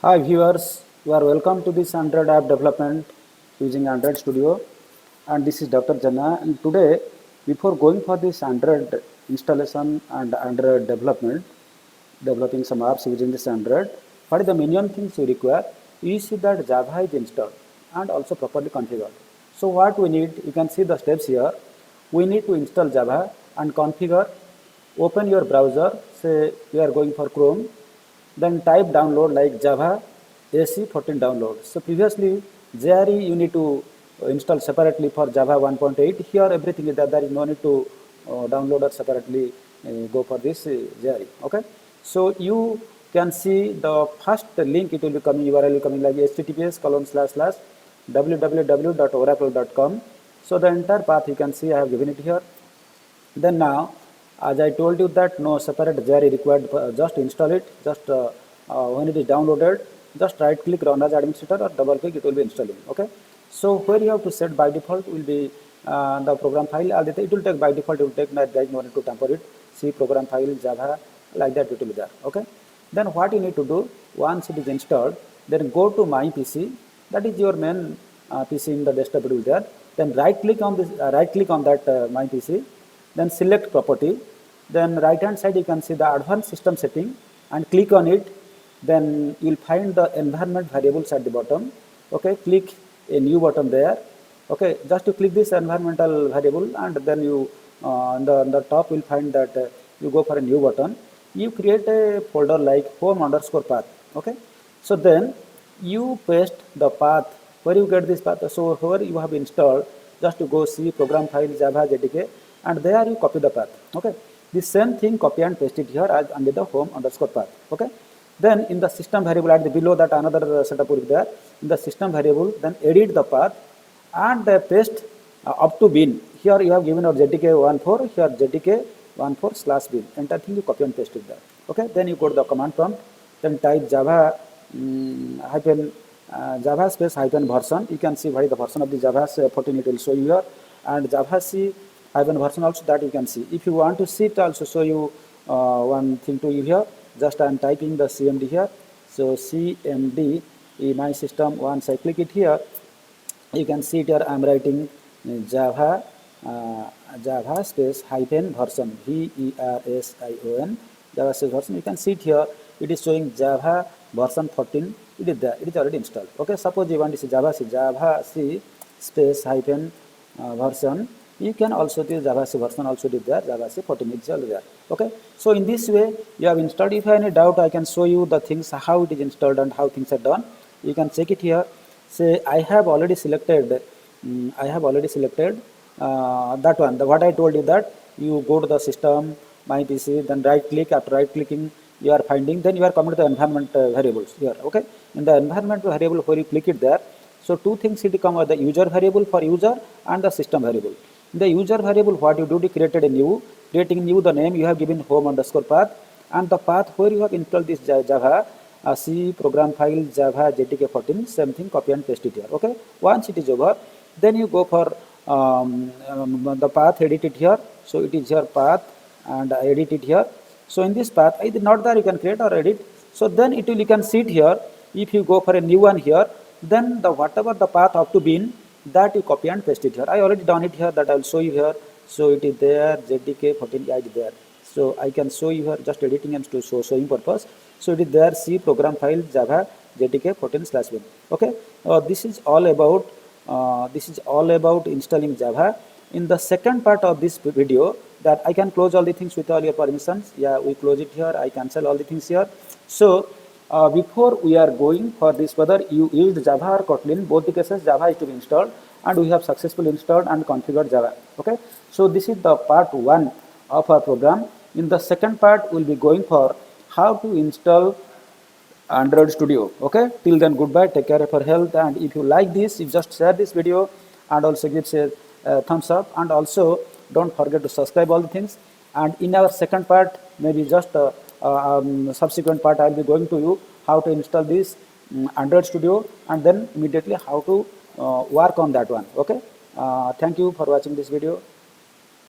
Hi viewers, you are welcome to this Android app development using Android Studio, and this is Dr. Jana. And today, before going for this Android installation and Android developing some apps using this Android, what are the minimum things you require? You see that Java is installed and also properly configured. So what we need, you can see the steps here. We need to install Java and configure. Open your browser, say we are going for Chrome, then type download like Java AC14 download. So previously JRE you need to install separately for Java 1.8. Here everything is there is no need to download or separately go for this JRE. Okay. So you can see the first link, it will be coming, URL will coming like https://www.oracle.com. So the entire path you can see I have given it here. Then now, as I told you that no separate JRE required, just install it. Just when it is downloaded, just right click run as administrator or double click, it will be installing. Okay. So where you have to set by default will be the program file. It will take by default. It will take, there is no need to tamper it. See program file Java, like that it will be there. Okay. Then what you need to do, once it is installed, then go to my PC. That is your main PC in the desktop. It will be there. Then right click on this, right click on that my PC. Then select property, then right hand side you can see the advanced system setting and click on it. Then you will find the environment variables at the bottom. Okay, click a new button there. Okay, just to click this environmental variable, and then you on the top you will find that you go for a new button. You create a folder like home_path. Okay, so then you paste the path where you get this path. So where you have installed, just to go see program file Java JDK, and there you copy the path. Okay, the same thing copy and paste it here as under the home_path. Okay, then in the system variable at the below that another setup will be there. In the system variable, then edit the path and paste up to bin. Here you have given out JDK14, here JDK14/bin. Entire thing you copy and paste it there. Okay, then you go to the command prompt, then type Java hyphen Java space hyphen version. You can see what is the version of the Java 14, it will show you here, and Java C hyphen version also, that you can see. If you want to see it also show you one thing to you here. Just I am typing the CMD here. So CMD in my system, once I click it here, you can see it here. I am writing Java Java space hyphen version, VERSION, Java space version. You can see it here. It is showing Java version 14. It is there. It is already installed. Okay. Suppose you want to see Java C space hyphen version. You can also use Java C version also is there. Java C 14 is already there. Okay. So in this way you have installed. If you have any doubt, I can show you the things how it is installed and how things are done. You can check it here. Say I have already selected. That one. What I told you, that you go to the system, my PC, then right click. After right clicking, you are finding. Then you are coming to the environment variables here. Okay. In the environment variable, where you click it there. So two things it come, the user variable for user and the system variable. In the user variable, what you do, you created a new, creating new, the name you have given home_path, and the path where you have installed this Java C program file Java JDK14, same thing, copy and paste it here. Okay. Once it is over, then you go for the path, edit it here. So it is here path, and edit it here. So in this path, either not there, you can create or edit. So then it will, you can see it here. If you go for a new one here, then the whatever the path up to bin, that you copy and paste it here. I already done it here, that I will show you here. So it is there, JDK14, yeah, it is there. So I can show you here, just editing and to showing purpose. So it is there, C program file Java JDK14/bin. Okay. This is all about installing Java. In the second part of this video, that I can close all the things with all your permissions. Yeah, we close it here. I cancel all the things here. So before we are going for this, whether you used Java or Kotlin, both the cases Java is to be installed, and we have successfully installed and configured Java. Okay. So this is the part 1 of our program. In the second part, we will be going for how to install Android Studio. Okay. Till then, goodbye. Take care of your health. And if you like this, you just share this video and also give a thumbs up. And also don't forget to subscribe all the things. And in our second part, maybe just subsequent part, I will be going to you how to install this Android Studio, and then immediately how to work on that one. Okay. Thank you for watching this video.